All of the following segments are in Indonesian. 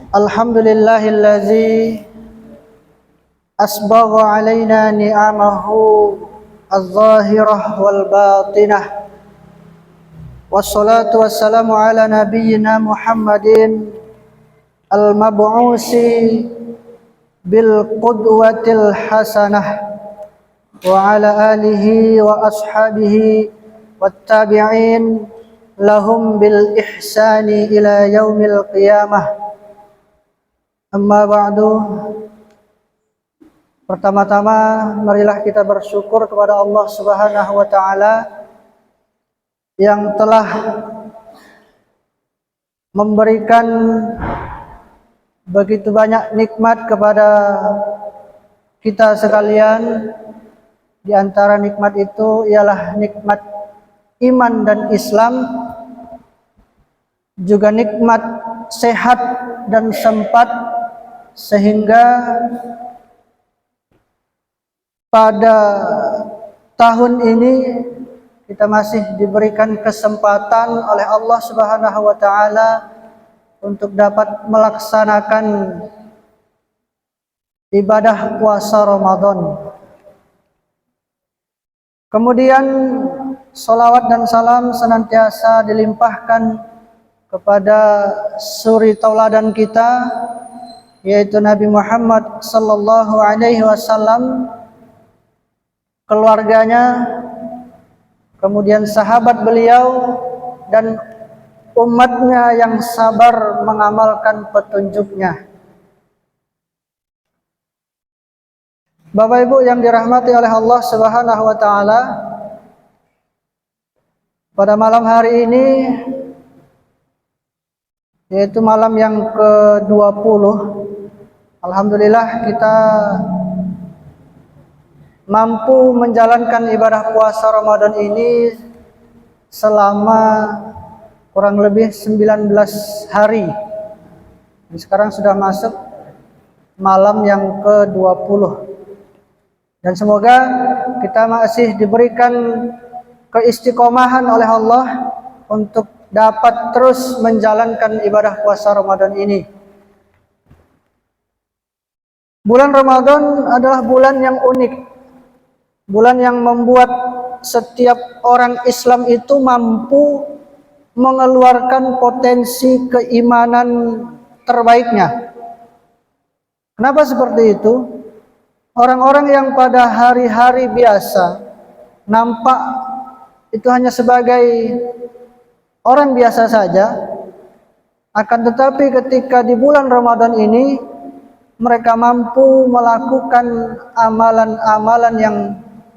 Alhamdulillahillazi asbagha alaina ni'amahu az-zahirah wal batinah. Wassalatu wassalamu ala nabiyyina Muhammadin al-mab'usi bil qudwatil hasanah wa ala alihi wa ashabihi wattabi'in lahum bil ihsani ila yaumil qiyamah. Amma ba'du. Pertama-tama marilah kita bersyukur kepada Allah Subhanahu wa taala yang telah memberikan begitu banyak nikmat kepada kita sekalian. Di antara nikmat itu ialah nikmat iman dan Islam, juga nikmat sehat dan sempat, sehingga pada tahun ini kita masih diberikan kesempatan oleh Allah Subhanahu wa taala untuk dapat melaksanakan ibadah puasa Ramadan. Kemudian salawat dan salam senantiasa dilimpahkan kepada suri tauladan kita, yaitu Nabi Muhammad sallallahu alaihi wasallam, keluarganya, kemudian sahabat beliau dan umatnya yang sabar mengamalkan petunjuknya. Bapak Ibu yang dirahmati oleh Allah Subhanahu wa taala, pada malam hari ini, yaitu malam yang ke-20, alhamdulillah kita mampu menjalankan ibadah puasa Ramadan ini selama kurang lebih 19 hari. Dan sekarang sudah masuk malam yang ke-20. Dan semoga kita masih diberikan keistiqomahan oleh Allah untuk dapat terus menjalankan ibadah puasa Ramadan ini. Bulan Ramadan adalah bulan yang unik, bulan yang membuat setiap orang Islam itu mampu mengeluarkan potensi keimanan terbaiknya. Kenapa seperti itu? Orang-orang yang pada hari-hari biasa nampak itu hanya sebagai orang biasa saja, akan tetapi ketika di bulan Ramadan ini mereka mampu melakukan amalan-amalan yang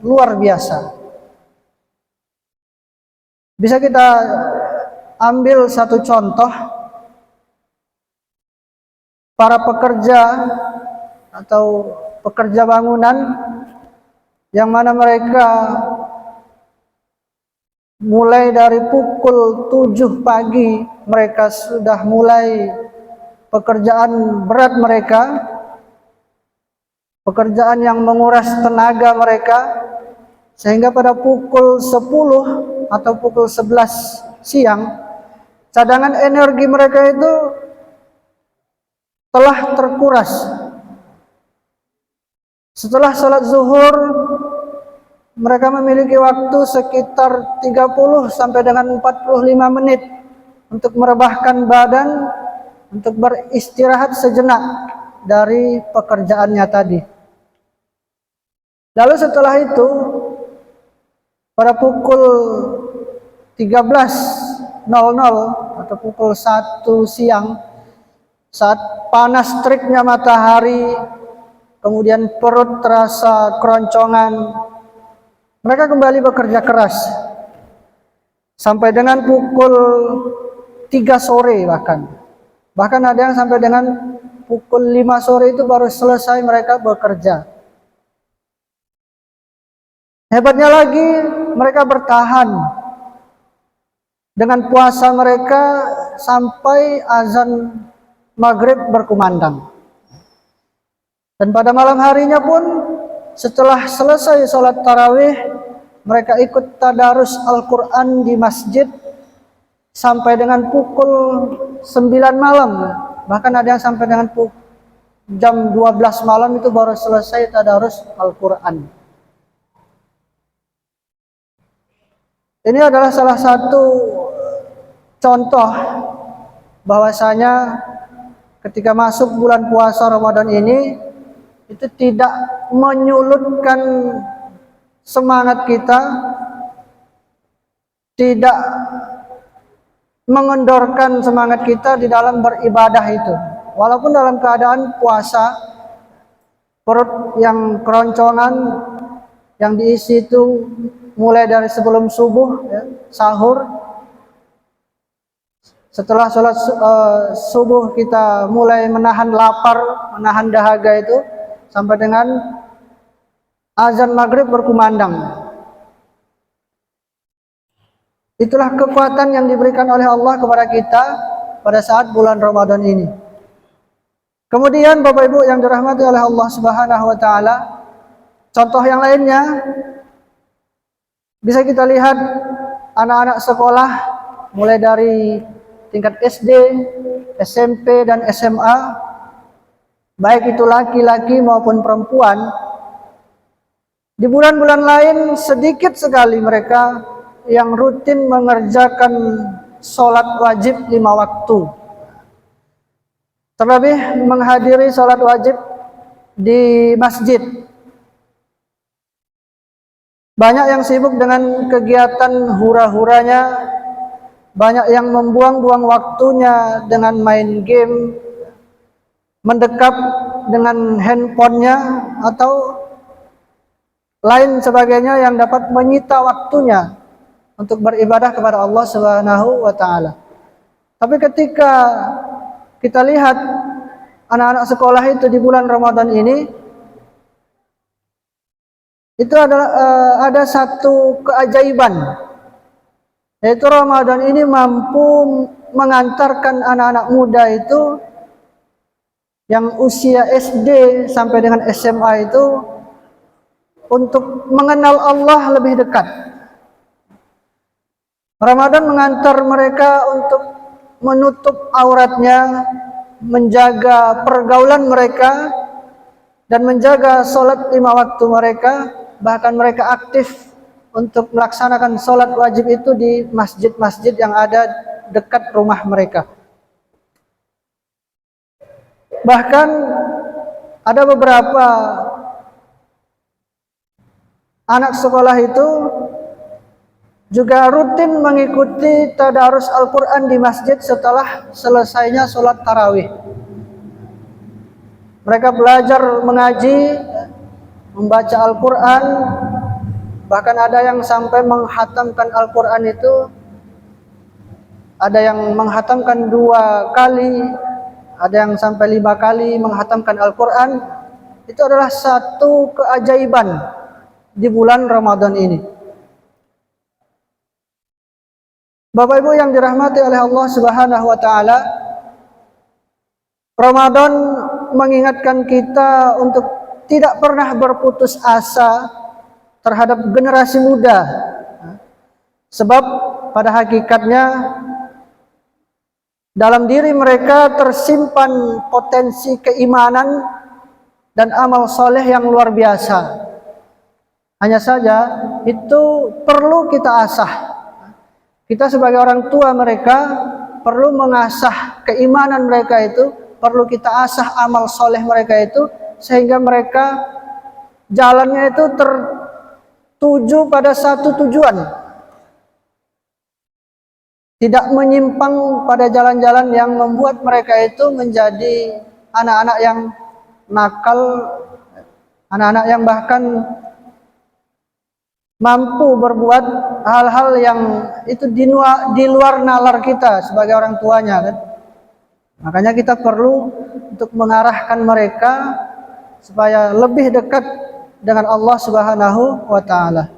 luar biasa. Bisa kita ambil satu contoh, para pekerja atau pekerja bangunan yang mana mereka mulai dari pukul 7 pagi mereka sudah mulai pekerjaan berat mereka, pekerjaan yang menguras tenaga mereka, sehingga pada pukul 10 atau pukul 11 siang cadangan energi mereka itu telah terkuras. Setelah salat zuhur mereka memiliki waktu sekitar 30 sampai dengan 45 menit untuk merebahkan badan, untuk beristirahat sejenak dari pekerjaannya tadi. Lalu setelah itu pada pukul 13.00 atau pukul 1 siang, saat panas teriknya matahari, kemudian perut terasa keroncongan, mereka kembali bekerja keras sampai dengan pukul 3 sore bahkan ada yang sampai dengan pukul 5 sore itu baru selesai mereka bekerja. Hebatnya lagi, mereka bertahan dengan puasa mereka sampai azan maghrib berkumandang. Dan pada malam harinya pun setelah selesai sholat tarawih, mereka ikut tadarus Al-Quran di masjid sampai dengan pukul 9 malam Bahkan ada yang sampai dengan jam 12 malam itu baru selesai tadarus Al-Quran. Ini adalah salah satu contoh bahwasanya ketika masuk bulan puasa Ramadan ini itu tidak menyulutkan semangat kita, tidak mengendorkan semangat kita di dalam beribadah itu. Walaupun dalam keadaan puasa, perut yang keroncongan, yang diisi itu mulai dari sebelum subuh, ya, sahur. Setelah sholat subuh kita mulai menahan lapar, menahan dahaga itu sampai dengan azan maghrib berkumandang. Itulah kekuatan yang diberikan oleh Allah kepada kita pada saat bulan Ramadan ini. Kemudian Bapak Ibu yang dirahmati oleh Allah Subhanahu wa taala, contoh yang lainnya bisa kita lihat anak-anak sekolah mulai dari tingkat SD, SMP dan SMA, baik itu laki-laki maupun perempuan. Di bulan-bulan lain sedikit sekali mereka yang rutin mengerjakan sholat wajib 5 waktu. Terlebih menghadiri sholat wajib di masjid. Banyak yang sibuk dengan kegiatan hura-huranya, banyak yang membuang-buang waktunya dengan main game, mendekap dengan handphonenya atau lain sebagainya yang dapat menyita waktunya untuk beribadah kepada Allah Subhanahu wa taala. Tapi ketika kita lihat anak-anak sekolah itu di bulan Ramadan ini, itu adalah ada satu keajaiban, yaitu Ramadan ini mampu mengantarkan anak-anak muda itu yang usia SD sampai dengan SMA itu untuk mengenal Allah lebih dekat. Ramadan mengantar mereka untuk menutup auratnya, menjaga pergaulan mereka, dan menjaga sholat 5 waktu mereka. Bahkan mereka aktif untuk melaksanakan sholat wajib itu di masjid-masjid yang ada dekat rumah mereka. Bahkan ada beberapa anak sekolah itu juga rutin mengikuti tadarus Al-Quran di masjid setelah selesainya sholat tarawih. Mereka belajar mengaji, membaca Al-Quran, bahkan ada yang sampai menghatamkan Al-Quran itu, ada yang menghatamkan 2 kali, ada yang sampai 5 kali menghatamkan Al-Quran. Itu adalah satu keajaiban di bulan Ramadan ini. Bapak Ibu yang dirahmati oleh Allah Subhanahu wa taala, Ramadan mengingatkan kita untuk tidak pernah berputus asa terhadap generasi muda. Sebab pada hakikatnya dalam diri mereka tersimpan potensi keimanan dan amal soleh yang luar biasa. Hanya saja itu perlu kita asah. Kita sebagai orang tua mereka perlu mengasah keimanan mereka itu, perlu kita asah amal soleh mereka itu, sehingga mereka jalannya itu tertuju pada satu tujuan, tidak menyimpang pada jalan-jalan yang membuat mereka itu menjadi anak-anak yang nakal, anak-anak yang bahkan mampu berbuat hal-hal yang itu di luar nalar kita sebagai orang tuanya, kan? Makanya kita perlu untuk mengarahkan mereka supaya lebih dekat dengan Allah Subhanahu wa taala.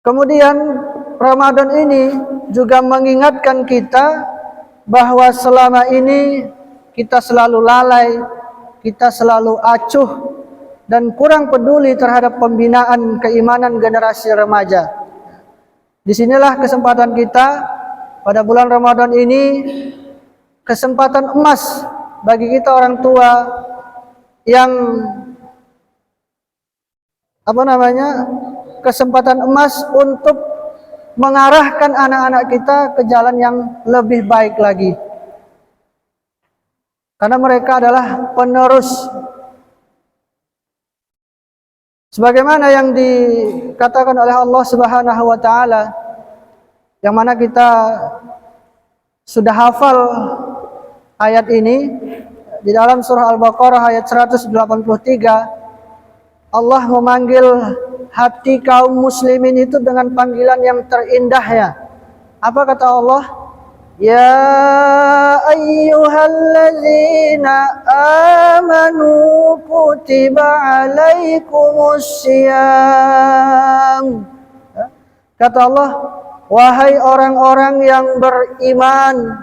Kemudian Ramadan ini juga mengingatkan kita bahwa selama ini kita selalu lalai, kita selalu acuh dan kurang peduli terhadap pembinaan keimanan generasi remaja. Disinilah kesempatan kita pada bulan Ramadan ini kesempatan emas bagi kita orang tua yang kesempatan emas untuk mengarahkan anak-anak kita ke jalan yang lebih baik lagi. Karena mereka adalah penerus. Sebagaimana yang dikatakan oleh Allah Subhanahu wa taala, yang mana kita sudah hafal ayat ini di dalam surah Al-Baqarah ayat 183. Allah memanggil hati kaum muslimin itu dengan panggilan yang terindah ya. Apa kata Allah? Ya ayyuhalladzina amanu kutiba alaikumussyiyam. Kata Allah, wahai orang-orang yang beriman,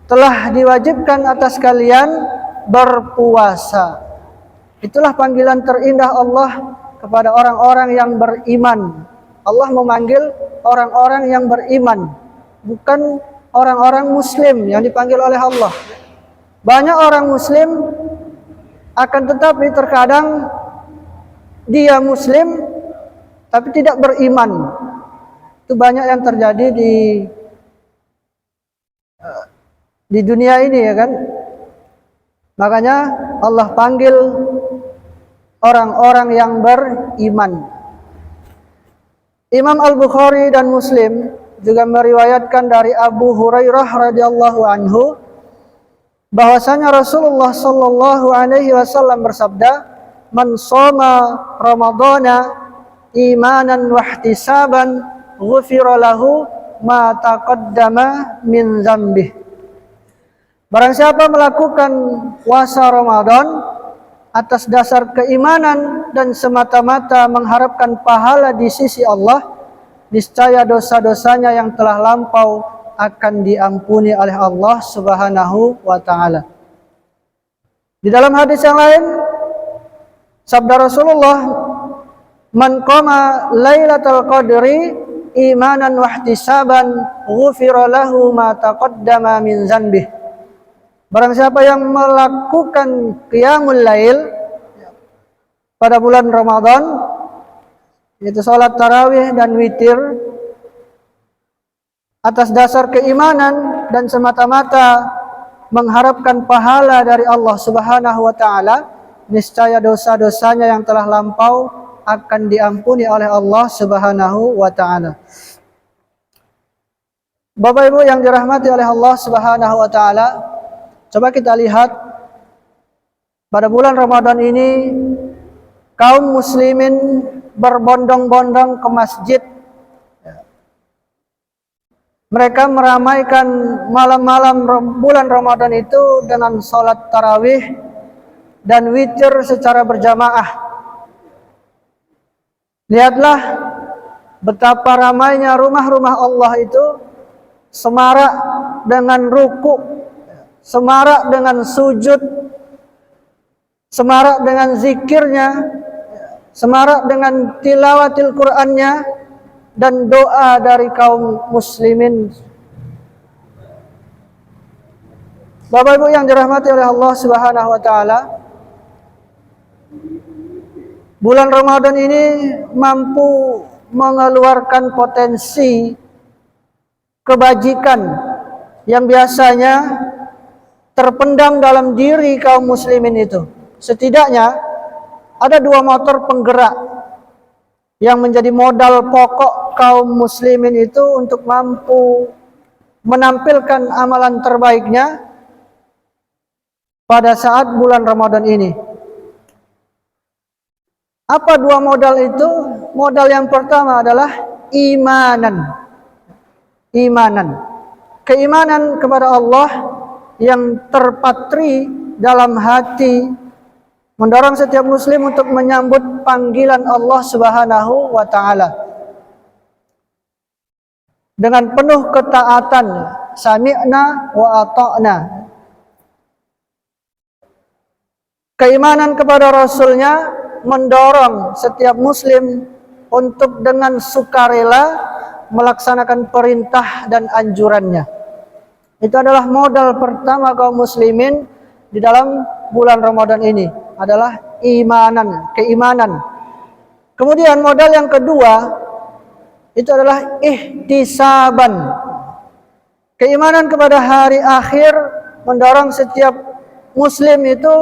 telah diwajibkan atas kalian berpuasa. Itulah panggilan terindah Allah kepada orang-orang yang beriman. Allah memanggil orang-orang yang beriman, bukan orang-orang muslim yang dipanggil oleh Allah. Banyak orang muslim, akan tetapi terkadang dia muslim tapi tidak beriman. Itu banyak yang terjadi di dunia ini ya kan. Makanya Allah panggil orang-orang yang beriman. Imam Al-Bukhari dan Muslim juga meriwayatkan dari Abu Hurairah radhiyallahu anhu bahwasanya Rasulullah sallallahu alaihi wasallam bersabda, "Man shoma Ramadhana imanan wa ihtisaban, ghufira lahu ma taqaddama min dzambih." Barang siapa melakukan puasa Ramadan atas dasar keimanan dan semata-mata mengharapkan pahala di sisi Allah, niscaya dosa-dosanya yang telah lampau akan diampuni oleh Allah Subhanahu wa taala. Di dalam hadis yang lain, sabda Rasulullah, "Man qama lailatul qadri imanan wa ihtisaban, ghufira lahu ma taqaddama min dzanbih." Barang siapa yang melakukan qiyamul lail pada bulan Ramadan, yaitu salat tarawih dan witir, atas dasar keimanan dan semata-mata mengharapkan pahala dari Allah Subhanahu wa taala, niscaya dosa-dosanya yang telah lampau akan diampuni oleh Allah Subhanahu wa taala. Bapak Ibu yang dirahmati oleh Allah Subhanahu wa taala, coba kita lihat pada bulan Ramadan ini kaum muslimin berbondong-bondong ke masjid. Mereka meramaikan malam-malam bulan Ramadan itu dengan sholat tarawih dan witir secara berjamaah. Lihatlah betapa ramainya rumah-rumah Allah itu, semarak dengan ruku, semarak dengan sujud, semarak dengan zikirnya, semarak dengan tilawatil Qur'annya, dan doa dari kaum muslimin. Bapak Ibu yang dirahmati oleh Allah Subhanahu wa taala, bulan Ramadan ini mampu mengeluarkan potensi kebajikan yang biasanya terpendam dalam diri kaum muslimin itu. Setidaknya ada dua motor penggerak yang menjadi modal pokok kaum muslimin itu untuk mampu menampilkan amalan terbaiknya pada saat bulan Ramadan ini. Apa dua modal itu? Modal yang pertama adalah imanan. Keimanan kepada Allah yang terpatri dalam hati, mendorong setiap muslim untuk menyambut panggilan Allah Subhanahu wa taala dengan penuh ketaatan, sami'na wa ata'na. Keimanan kepada Rasulnya mendorong setiap muslim untuk dengan sukarela melaksanakan perintah dan anjurannya. Itu adalah modal pertama kaum muslimin di dalam bulan Ramadan ini, adalah keimanan. Kemudian modal yang kedua itu adalah ihtisaban. Keimanan kepada hari akhir mendorong setiap muslim itu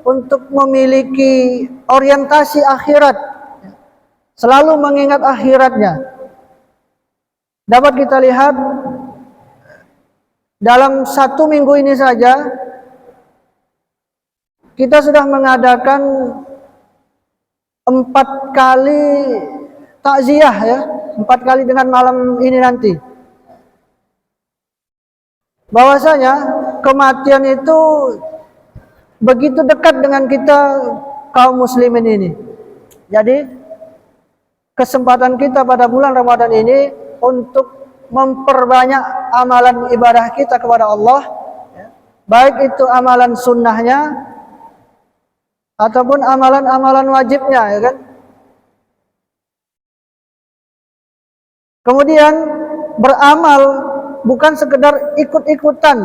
untuk memiliki orientasi akhirat, selalu mengingat akhiratnya. Dapat kita lihat dalam 1 minggu ini saja kita sudah mengadakan 4 kali takziah, ya, 4 kali dengan malam ini nanti. Bahwasanya kematian itu begitu dekat dengan kita kaum muslimin ini. Jadi kesempatan kita pada bulan Ramadan ini untuk memperbanyak amalan ibadah kita kepada Allah, baik itu amalan sunnahnya ataupun amalan-amalan wajibnya, ya kan. Kemudian beramal bukan sekedar ikut-ikutan,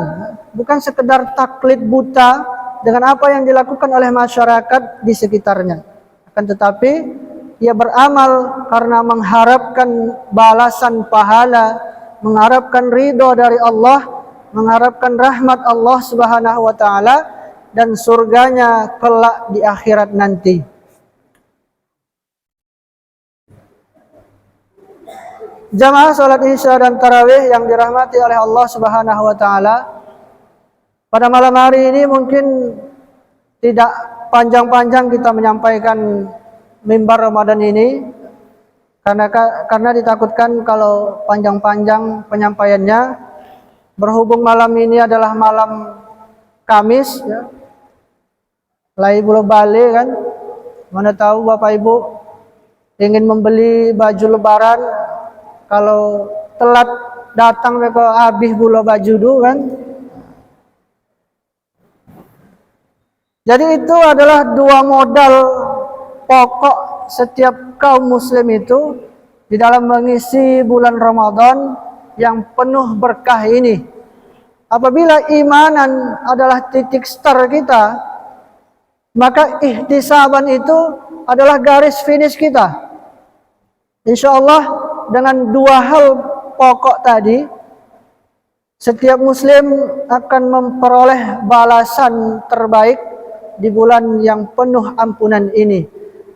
bukan sekedar taklid buta dengan apa yang dilakukan oleh masyarakat di sekitarnya, akan tetapi ia beramal karena mengharapkan balasan pahala, mengharapkan ridho dari Allah, mengharapkan rahmat Allah Subhanahu wa taala dan surganya kelak di akhirat nanti. Jamaah salat Isya dan tarawih yang dirahmati oleh Allah Subhanahu wa taala, pada malam hari ini mungkin tidak panjang-panjang kita menyampaikan mimbar Ramadan ini, karena ditakutkan kalau panjang-panjang penyampaiannya, berhubung malam ini adalah malam Kamis, ya, Lai Bulan Bale kan, mana tahu Bapak Ibu ingin membeli baju lebaran, kalau telat datang mereka habis bulan baju dulu kan. Jadi itu adalah 2 modal pokok setiap kaum muslim itu di dalam mengisi bulan Ramadan yang penuh berkah ini. Apabila imanan adalah titik start kita, maka ihtisaban itu adalah garis finish kita. Insya Allah dengan 2 hal pokok tadi, setiap muslim akan memperoleh balasan terbaik di bulan yang penuh ampunan ini.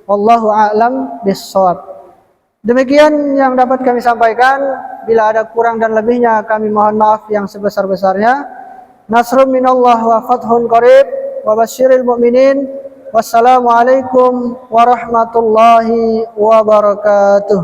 Wallahu a'lam bissawab. Demikian yang dapat kami sampaikan. Bila ada kurang dan lebihnya kami mohon maaf yang sebesar-besarnya. Nasrun minallah wa fathun qarib wa basyiril mu'minin. Wassalamualaikum warahmatullahi wabarakatuh.